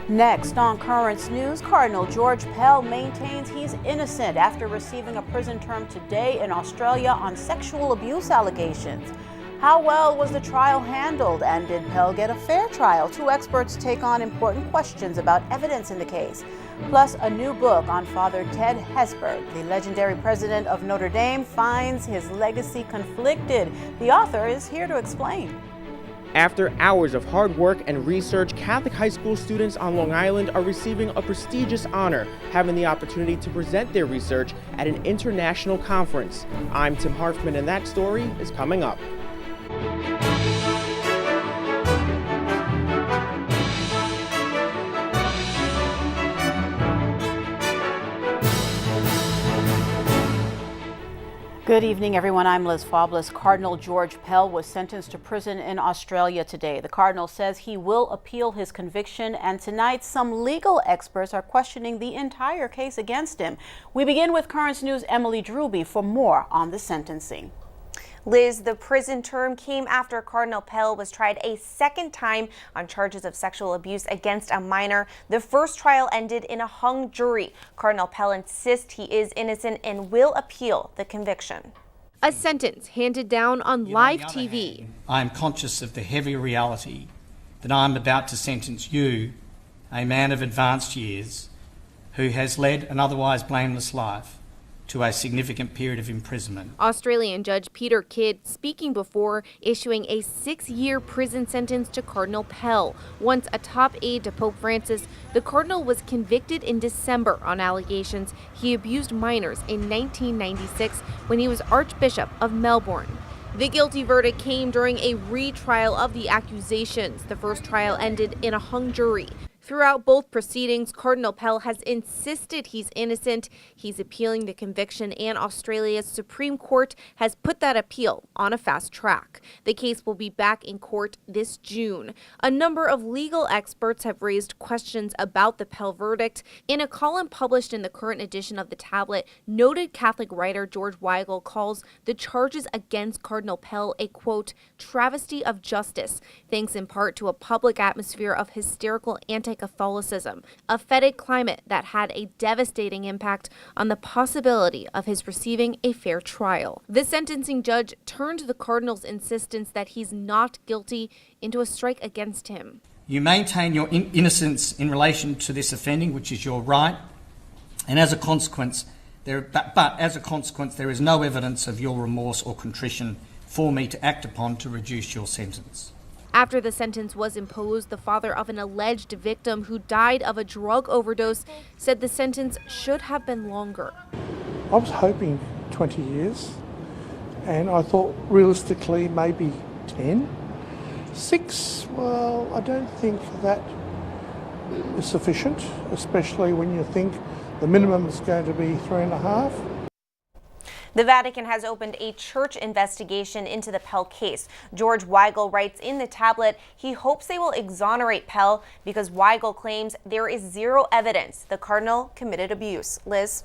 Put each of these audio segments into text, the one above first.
Next on Currents News, Cardinal George Pell maintains he's innocent after receiving a prison term today in Australia on sexual abuse allegations. How well was the trial handled, and did Pell get a fair trial? Two experts take on important questions about evidence in the case. Plus, a new book on Father Ted Hesburghs, the legendary president of Notre Dame, finds his legacy conflicted. The author is here to explain. After hours of hard work and research, Catholic high school students on Long Island are receiving a prestigious honor, having the opportunity to present their research at an international conference. I'm Tim Harfman, and that story is coming up. Good evening, everyone. I'm Liz Faublas. Cardinal George Pell was sentenced to prison in Australia today. The Cardinal says he will appeal his conviction, and tonight some legal experts are questioning the entire case against him. We begin with Currents News' Emily Drewby for more on the sentencing. Liz, the prison term came after Cardinal Pell was tried a second time on charges of sexual abuse against a minor. The first trial ended in a hung jury. Cardinal Pell insists he is innocent and will appeal the conviction. A sentence handed down on live TV. I am conscious of the heavy reality that I am about to sentence you, a man of advanced years, who has led an otherwise blameless life, to a significant period of imprisonment. Australian Judge Peter Kidd speaking before issuing a 6-year prison sentence to Cardinal Pell. Once a top aide to Pope Francis, the Cardinal was convicted in December on allegations he abused minors in 1996 when he was Archbishop of Melbourne. The guilty verdict came during a retrial of the accusations. The first trial ended in a hung jury. Throughout both proceedings, Cardinal Pell has insisted he's innocent. He's appealing the conviction, and Australia's Supreme Court has put that appeal on a fast track. The case will be back in court this June. A number of legal experts have raised questions about the Pell verdict. In a column published in the current edition of the Tablet, noted Catholic writer George Weigel calls the charges against Cardinal Pell a, quote, travesty of justice, thanks in part to a public atmosphere of hysterical anti-Catholicism, a fetid climate that had a devastating impact on the possibility of his receiving a fair trial. The sentencing judge turned the Cardinal's insistence that he's not guilty into a strike against him. You maintain your innocence in relation to this offending, which is your right, and as a consequence, there is no evidence of your remorse or contrition for me to act upon to reduce your sentence. After the sentence was imposed, the father of an alleged victim who died of a drug overdose said the sentence should have been longer. I was hoping 20 years, and I thought realistically maybe 10. 6, well, I don't think that is sufficient, especially when you think the minimum is going to be 3.5. The Vatican has opened a church investigation into the Pell case. George Weigel writes in the Tablet he hopes they will exonerate Pell because Weigel claims there is zero evidence the Cardinal committed abuse. Liz?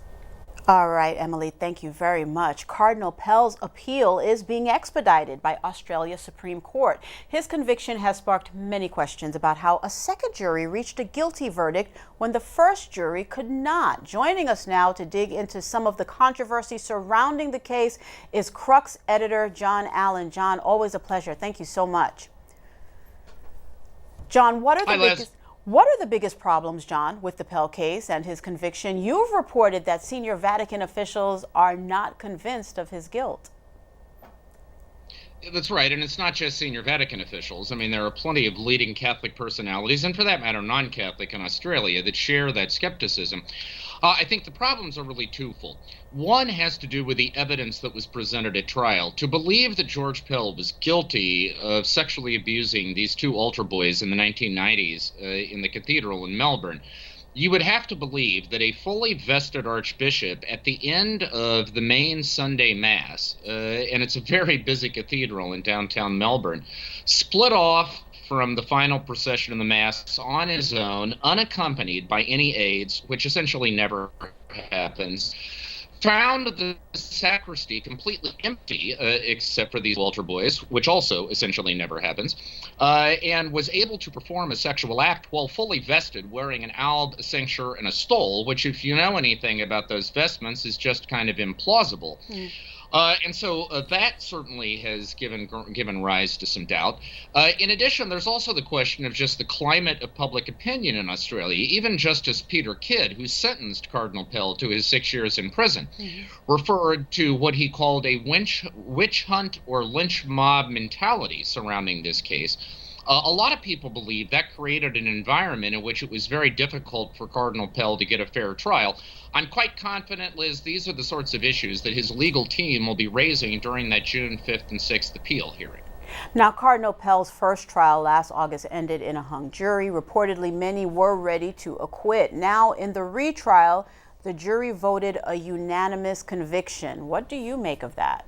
All right, Emily, thank you very much. Cardinal Pell's appeal is being expedited by Australia's Supreme Court. His conviction has sparked many questions about how a second jury reached a guilty verdict when the first jury could not. Joining us now to dig into some of the controversy surrounding the case is Crux editor John Allen. John, always a pleasure. Thank you so much. John, what are the biggest problems, John, with the Pell case and his conviction? You've reported that senior Vatican officials are not convinced of his guilt. That's right, and it's not just senior Vatican officials. I mean, there are plenty of leading Catholic personalities, and for that matter, non-Catholic in Australia, that share that skepticism. I think the problems are really twofold. One has to do with the evidence that was presented at trial. To believe that George Pell was guilty of sexually abusing these two altar boys in the 1990s in the cathedral in Melbourne, you would have to believe that a fully vested archbishop at the end of the main Sunday Mass, and it's a very busy cathedral in downtown Melbourne, split off from the final procession of the Mass on his own, unaccompanied by any aides, which essentially never happens, found the sacristy completely empty, except for these altar boys, which also essentially never happens, and was able to perform a sexual act while fully vested, wearing an alb, a cincture, and a stole, which, if you know anything about those vestments, is just kind of implausible. And so that certainly has given rise to some doubt. In addition, there's also the question of just the climate of public opinion in Australia. Even Justice Peter Kidd, who sentenced Cardinal Pell to his 6 years in prison, referred to what he called a witch hunt or lynch mob mentality surrounding this case. A lot of people believe that created an environment in which it was very difficult for Cardinal Pell to get a fair trial. I'm quite confident, Liz, these are the sorts of issues that his legal team will be raising during that June 5th and 6th appeal hearing. Now, Cardinal Pell's first trial last August ended in a hung jury. Reportedly, many were ready to acquit. Now, in the retrial, the jury voted a unanimous conviction. What do you make of that?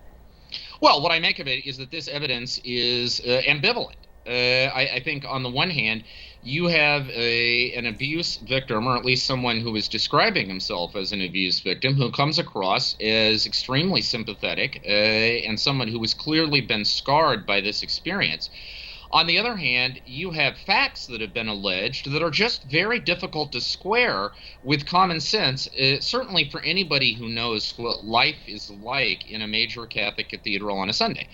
Well, what I make of it is that this evidence is ambivalent. I think on the one hand, you have an abuse victim, or at least someone who is describing himself as an abuse victim, who comes across as extremely sympathetic and someone who has clearly been scarred by this experience. On the other hand, you have facts that have been alleged that are just very difficult to square with common sense, certainly for anybody who knows what life is like in a major Catholic cathedral on a Sunday.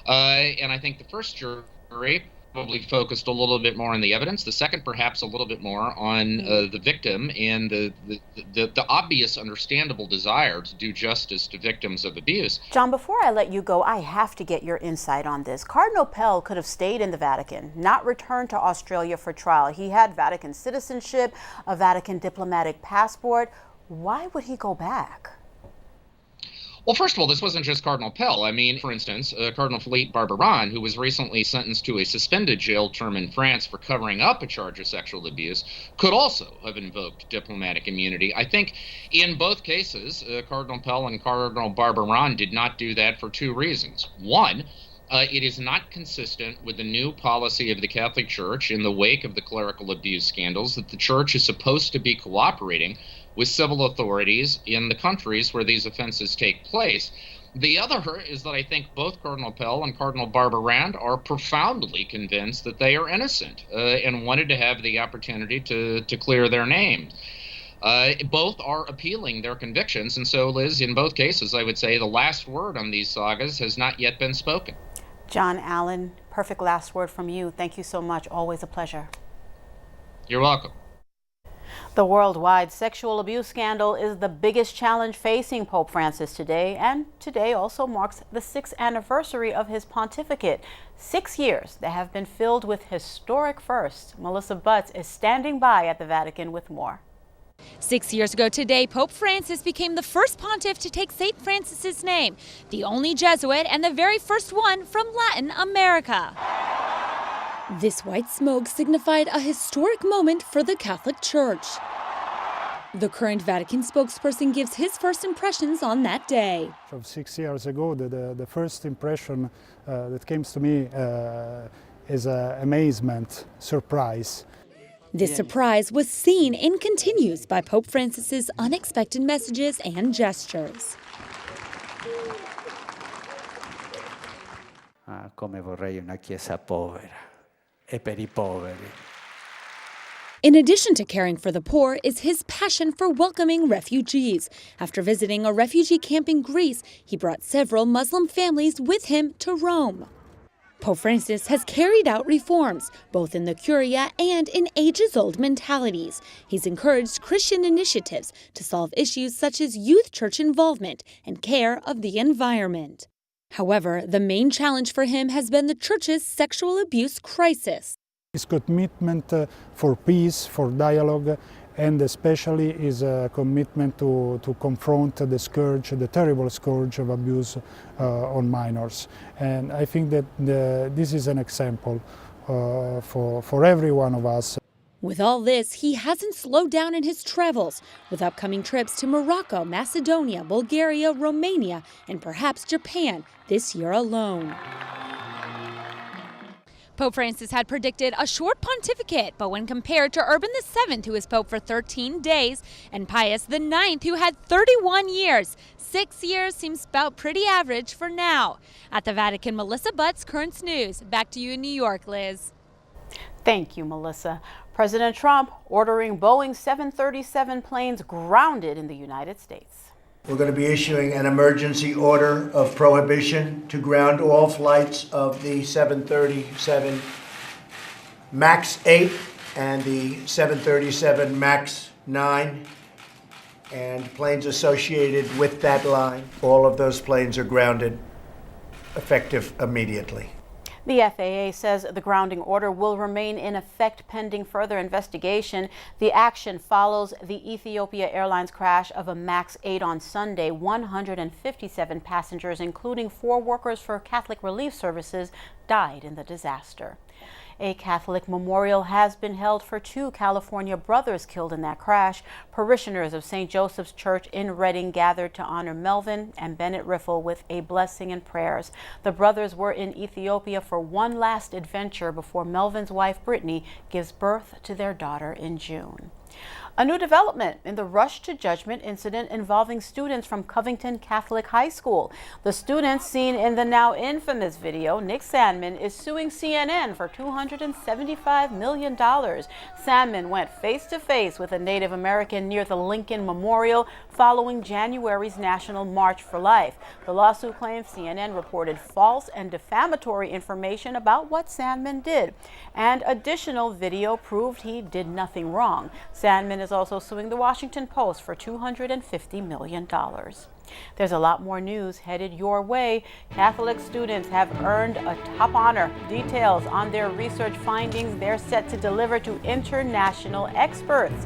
And I think the first jury probably focused a little bit more on the evidence. The second, perhaps a little bit more on the victim and the obvious, understandable desire to do justice to victims of abuse. John, before I let you go, I have to get your insight on this. Cardinal Pell could have stayed in the Vatican, not returned to Australia for trial. He had Vatican citizenship, a Vatican diplomatic passport. Why would he go back? Well, first of all, this wasn't just Cardinal Pell. I mean, for instance, Cardinal Philippe Barbarin, who was recently sentenced to a suspended jail term in France for covering up a charge of sexual abuse, could also have invoked diplomatic immunity. I think in both cases, Cardinal Pell and Cardinal Barbarin did not do that for two reasons. One, it is not consistent with the new policy of the Catholic Church in the wake of the clerical abuse scandals that the Church is supposed to be cooperating with civil authorities in the countries where these offenses take place. The other is that I think both Cardinal Pell and Cardinal Barbarin are profoundly convinced that they are innocent and wanted to have the opportunity to clear their names. Both are appealing their convictions, and so, Liz, in both cases, I would say the last word on these sagas has not yet been spoken. John Allen, perfect last word from you. Thank you so much. Always a pleasure. You're welcome. The worldwide sexual abuse scandal is the biggest challenge facing Pope Francis today, and today also marks the 6th anniversary of his pontificate. 6 years that have been filled with historic firsts. Melissa Butts is standing by at the Vatican with more. 6 years ago today, Pope Francis became the first pontiff to take St. Francis's name, the only Jesuit and the very first one from Latin America. This white smoke signified a historic moment for the Catholic Church. The current Vatican spokesperson gives his first impressions on that day. From 6 years ago, the first impression that came to me is amazement, surprise. This surprise was seen and continues by Pope Francis's unexpected messages and gestures. Come vorrei una chiesa povera e per I poveri. In addition to caring for the poor is his passion for welcoming refugees. After visiting a refugee camp in Greece, he brought several Muslim families with him to Rome. Pope Francis has carried out reforms, both in the Curia and in ages-old mentalities. He's encouraged Christian initiatives to solve issues such as youth church involvement and care of the environment. However, the main challenge for him has been the church's sexual abuse crisis. His commitment for peace, for dialogue, and especially his commitment to confront the scourge, the terrible scourge of abuse on minors. And I think that this is an example for every one of us. With all this, he hasn't slowed down in his travels, with upcoming trips to Morocco, Macedonia, Bulgaria, Romania, and perhaps Japan this year alone. Pope Francis had predicted a short pontificate, but when compared to Urban VII, who was Pope for 13 days, and Pius IX, who had 31 years, 6 years seems about pretty average for now. At the Vatican, Melissa Butts, Currents News. Back to you in New York, Liz. Thank you, Melissa. President Trump ordering Boeing 737 planes grounded in the United States. We're going to be issuing an emergency order of prohibition to ground all flights of the 737 MAX 8 and the 737 MAX 9 and planes associated with that line. All of those planes are grounded, effective immediately. The FAA says the grounding order will remain in effect pending further investigation. The action follows the Ethiopia Airlines crash of a MAX 8 on Sunday. 157 passengers, including 4 workers for Catholic Relief Services, died in the disaster. A Catholic memorial has been held for 2 California brothers killed in that crash. Parishioners of St. Joseph's Church in Redding gathered to honor Melvin and Bennett Riffle with a blessing and prayers. The brothers were in Ethiopia for one last adventure before Melvin's wife Brittany gives birth to their daughter in June. A new development in the rush to judgment incident involving students from Covington Catholic High School. The students seen in the now infamous video, Nick Sandman, is suing CNN for $275 million. Sandman went face-to-face with a Native American near the Lincoln Memorial following January's National March for Life. The lawsuit claims CNN reported false and defamatory information about what Sandman did, and additional video proved he did nothing wrong. Sandman is also suing the Washington Post for $250 million. There's a lot more news headed your way. Catholic students have earned a top honor. Details on their research findings they're set to deliver to international experts.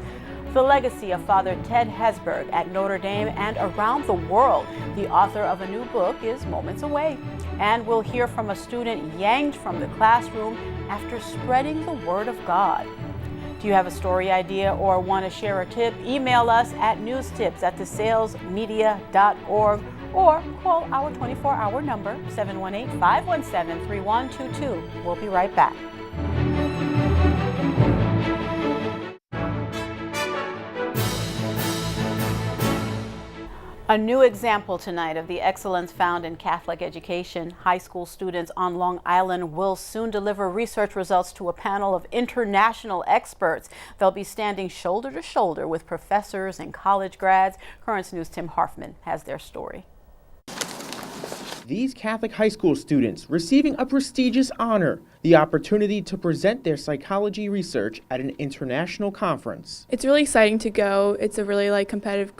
The legacy of Father Ted Hesburghs at Notre Dame and around the world. The author of a new book is moments away. And we'll hear from a student yanked from the classroom after spreading the word of God. Do you have a story idea or want to share a tip? Email us at newstips@thesalesmedia.org or call our 24-hour number, 718-517-3122. We'll be right back. A new example tonight of the excellence found in Catholic education. High school students on Long Island will soon deliver research results to a panel of international experts. They'll be standing shoulder to shoulder with professors and college grads. Currents News' Tim Harfman has their story. These Catholic high school students receiving a prestigious honor, the opportunity to present their psychology research at an international conference. It's really exciting to go. It's a really competitive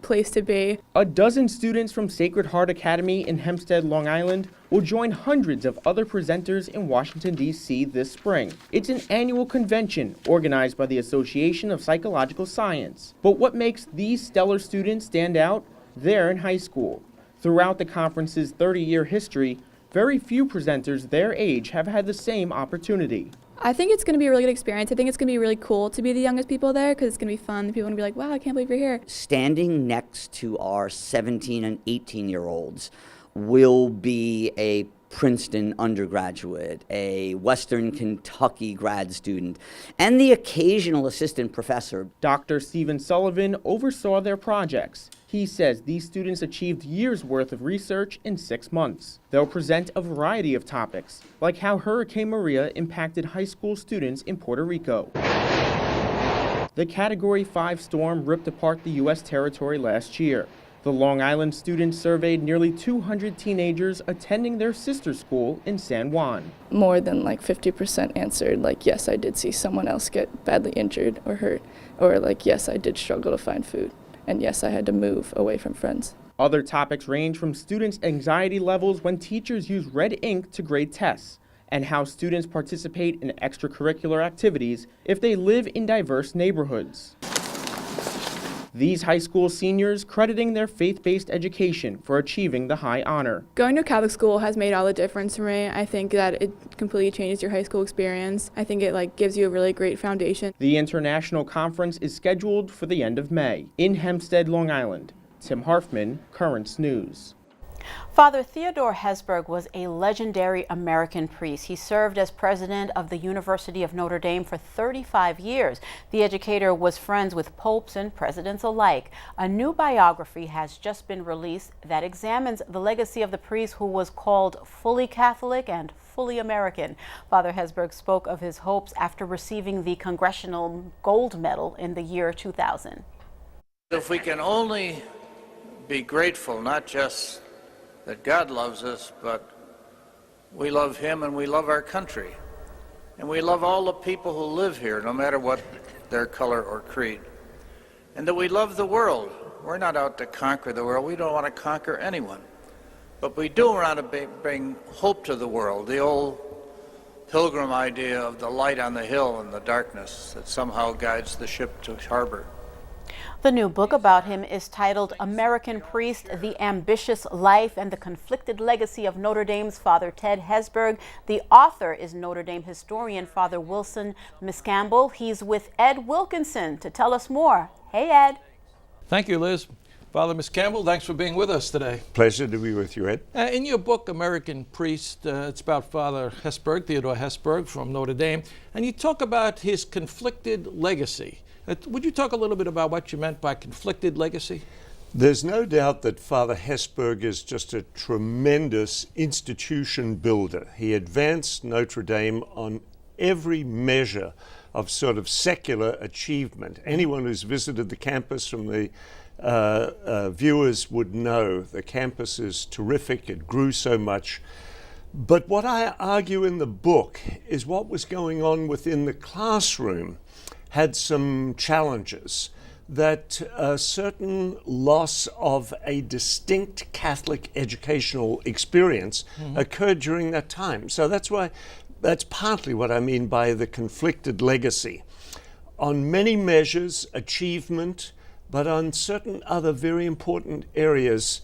place to be. A dozen students from Sacred Heart Academy in Hempstead, Long Island will join hundreds of other presenters in Washington, D.C. this spring. It's an annual convention organized by the Association of Psychological Science. But what makes these stellar students stand out? They're in high school. Throughout the conference's 30-year history, very few presenters their age have had the same opportunity. I think it's going to be a really good experience. I think it's going to be really cool to be the youngest people there because it's going to be fun. People are going to be like, wow, I can't believe you're here. Standing next to our 17 and 18-year-olds will be a Princeton undergraduate, a Western Kentucky grad student, and the occasional assistant professor. Dr. Stephen Sullivan oversaw their projects. He says these students achieved years' worth of research in 6 months. They'll present a variety of topics, like how Hurricane Maria impacted high school students in Puerto Rico. The Category 5 storm ripped apart the U.S. territory last year. The Long Island students surveyed nearly 200 teenagers attending their sister school in San Juan. More than 50% answered yes, I did see someone else get badly injured or hurt, or yes, I did struggle to find food, and yes, I had to move away from friends. Other topics range from students' anxiety levels when teachers use red ink to grade tests, and how students participate in extracurricular activities if they live in diverse neighborhoods. These high school seniors crediting their faith-based education for achieving the high honor. Going to a Catholic school has made all the difference for me. I think that it completely changes your high school experience. I think it gives you a really great foundation. The international conference is scheduled for the end of May in Hempstead, Long Island. Tim Harfman, Currents News. Father Theodore Hesburgh was a legendary American priest. He served as president of the University of Notre Dame for 35 years. The educator was friends with popes and presidents alike. A new biography has just been released that examines the legacy of the priest who was called fully Catholic and fully American. Father Hesburgh spoke of his hopes after receiving the Congressional Gold Medal in the year 2000. If we can only be grateful, not just that God loves us, but we love Him and we love our country. And we love all the people who live here, no matter what their color or creed. And that we love the world. We're not out to conquer the world. We don't want to conquer anyone. But we do want to bring hope to the world, the old pilgrim idea of the light on the hill and the darkness that somehow guides the ship to harbor. The new book about him is titled American Priest, The Ambitious Life and the Conflicted Legacy of Notre Dame's Father Ted Hesburgh. The author is Notre Dame historian Father Wilson Miscampbell. He's with Ed Wilkinson to tell us more. Hey, Ed. Thank you, Liz. Father Miscampbell, thanks for being with us today. Pleasure to be with you, Ed. In your book, American Priest, it's about Father Hesburgh, Theodore Hesburgh from Notre Dame, and you talk about his conflicted legacy. Would you talk a little bit about what you meant by conflicted legacy? There's no doubt that Father Hesburgh is just a tremendous institution builder. He advanced Notre Dame on every measure of sort of secular achievement. Anyone who's visited the campus from the viewers would know the campus is terrific. It grew so much. But what I argue in the book is what was going on within the classroom had some challenges, that a certain loss of a distinct Catholic educational experience occurred during that time. So that's partly what I mean by the conflicted legacy. On many measures, achievement, but on certain other very important areas,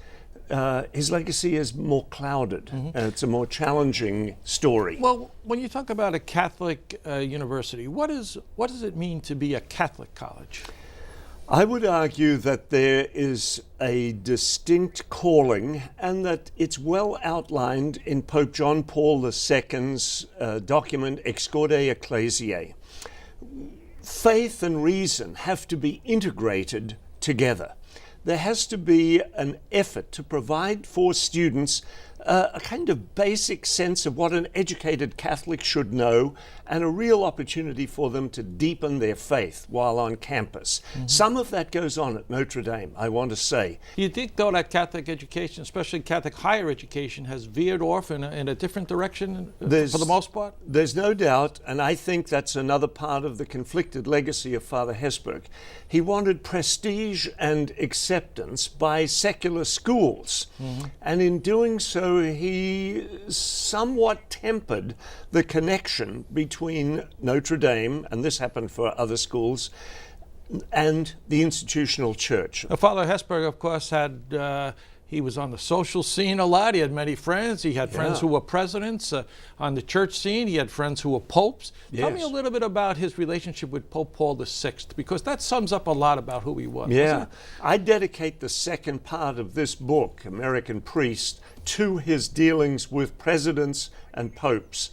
his legacy is more clouded. It's a more challenging story. Well, when you talk about a Catholic university, what does it mean to be a Catholic college? I would argue that there is a distinct calling and that it's well outlined in Pope John Paul II's document Ex Corde Ecclesiae. Faith and reason have to be integrated together. There has to be an effort to provide for students a kind of basic sense of what an educated Catholic should know and a real opportunity for them to deepen their faith while on campus. Some of that goes on at Notre Dame, I want to say. Do you think, though, that Catholic education, especially Catholic higher education, has veered off in a different direction for the most part? There's no doubt, and I think that's another part of the conflicted legacy of Father Hesburgh. He wanted prestige and acceptance by secular schools, and in doing so, he somewhat tempered the connection between Notre Dame, and this happened for other schools, and the institutional church. Father Hesburgh, of course, he was on the social scene a lot. He had many friends. He had friends who were presidents. On the church scene, he had friends who were popes. Tell me a little bit about his relationship with Pope Paul VI, because that sums up a lot about who he was. Yeah. I dedicate the second part of this book, American Priest, to his dealings with presidents and popes.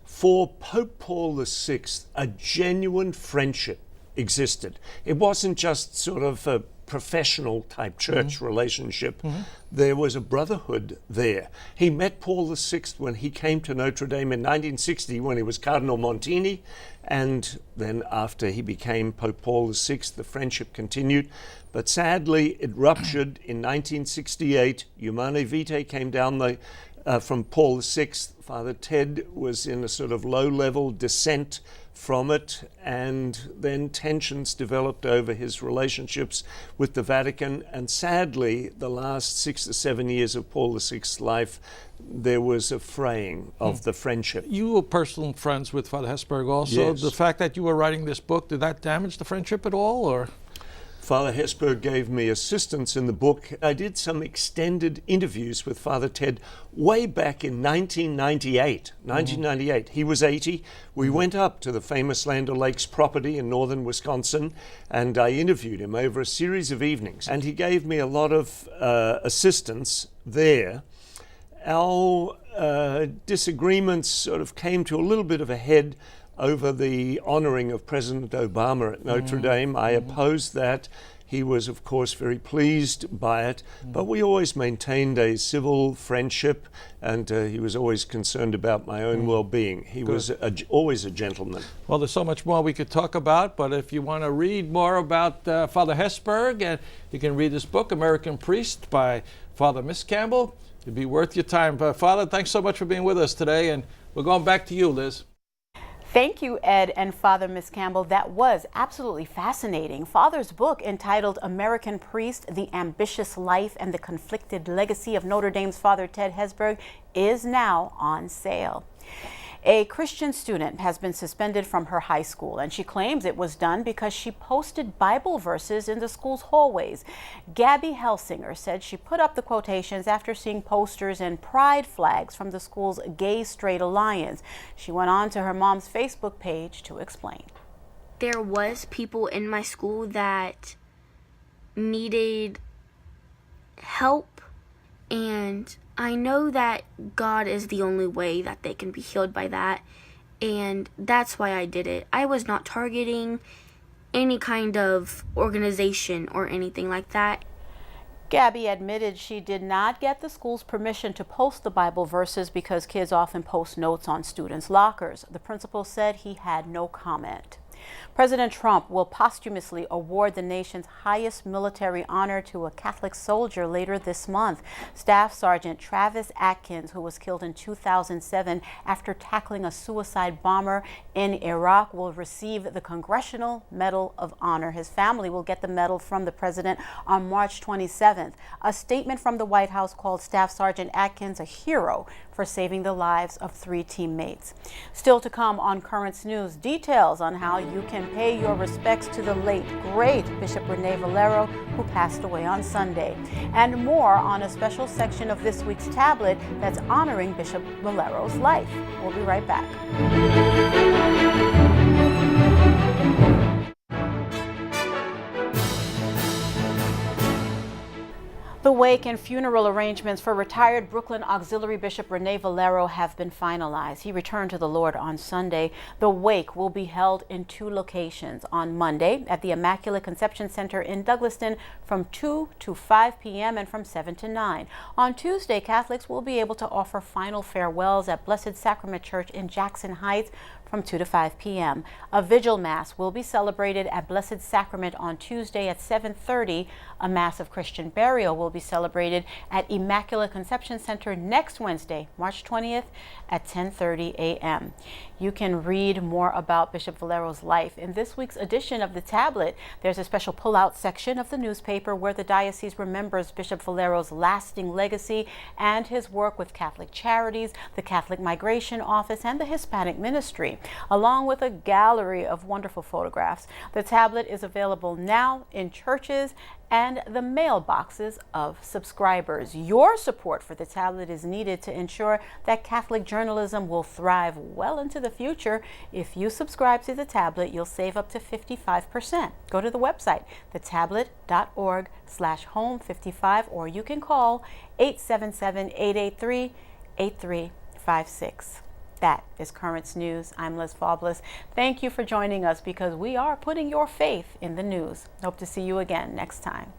For Pope Paul VI, a genuine friendship existed. It wasn't just sort of a professional type church relationship. There was a brotherhood there. He met Paul VI when he came to Notre Dame in 1960 when he was Cardinal Montini, and then after he became Pope Paul VI, the friendship continued. But sadly, it ruptured in 1968. Humanae Vitae came down from Paul VI. Father Ted was in a sort of low-level descent from it, and then tensions developed over his relationships with the Vatican, and sadly, the last 6 or 7 years of Paul VI's life, there was a fraying of the friendship. You were personal friends with Father Hesburgh also. Yes. The fact that you were writing this book, did that damage the friendship at all, or? Father Hesburgh gave me assistance in the book. I did some extended interviews with Father Ted way back in 1998. He was 80. We went up to the famous Land O'Lakes property in northern Wisconsin, and I interviewed him over a series of evenings. And he gave me a lot of assistance there. our disagreements sort of came to a little bit of a head over the honoring of President Obama at Notre Dame. I opposed that. He was, of course, very pleased by it, but we always maintained a civil friendship, and he was always concerned about my own well-being. He was always a gentleman. Well, there's so much more we could talk about, but if you want to read more about Father Hesburgh, and you can read this book, American Priest, by Father Miss Campbell. It'd be worth your time. Father, thanks so much for being with us today, and we're going back to you, Liz. Thank you, Ed and Father Miss Campbell. That was absolutely fascinating. Father's book, entitled American Priest, The Ambitious Life and the Conflicted Legacy of Notre Dame's Father Ted Hesburgh, is now on sale. A Christian student has been suspended from her high school, and she claims it was done because she posted Bible verses in the school's hallways. Gabby Helsinger said she put up the quotations after seeing posters and pride flags from the school's Gay Straight Alliance. She went on to her mom's Facebook page to explain. There was people in my school that needed help, and I know that God is the only way that they can be healed by that, and that's why I did it. I was not targeting any kind of organization or anything like that. Gabby admitted she did not get the school's permission to post the Bible verses because kids often post notes on students' lockers. The principal said he had no comment. President Trump will posthumously award the nation's highest military honor to a Catholic soldier later this month. Staff Sergeant Travis Atkins, who was killed in 2007 after tackling a suicide bomber in Iraq, will receive the Congressional Medal of Honor. His family will get the medal from the president on March 27th. A statement from the White House called Staff Sergeant Atkins a hero for saving the lives of 3 teammates. Still to come on Currents News, details on how you can pay your respects to the late, great Bishop Rene Valero, who passed away on Sunday, and more on a special section of this week's tablet that's honoring Bishop Valero's life. We'll be right back. The wake and funeral arrangements for retired Brooklyn Auxiliary Bishop Rene Valero have been finalized. He returned to the Lord on Sunday. The wake will be held in 2 locations. On Monday at the Immaculate Conception Center in Douglaston from 2 to 5 p.m. and from 7 to 9. On Tuesday, Catholics will be able to offer final farewells at Blessed Sacrament Church in Jackson Heights from 2 to 5 p.m. A vigil mass will be celebrated at Blessed Sacrament on Tuesday at 7:30. A mass of Christian burial will be celebrated at Immaculate Conception Center next Wednesday, March 20th at 10:30 a.m. You can read more about Bishop Valero's life in this week's edition of the Tablet. There's a special pull-out section of the newspaper where the diocese remembers Bishop Valero's lasting legacy and his work with Catholic Charities, the Catholic Migration Office, and the Hispanic Ministry, along with a gallery of wonderful photographs. The tablet is available now in churches and the mailboxes of subscribers. Your support for the tablet is needed to ensure that Catholic journalism will thrive well into the future. If you subscribe to the tablet, you'll save up to 55%. Go to the website, thetablet.org/home55, or you can call 877-883-8356. That is Currents News. I'm Liz Faublas. Thank you for joining us because we are putting your faith in the news. Hope to see you again next time.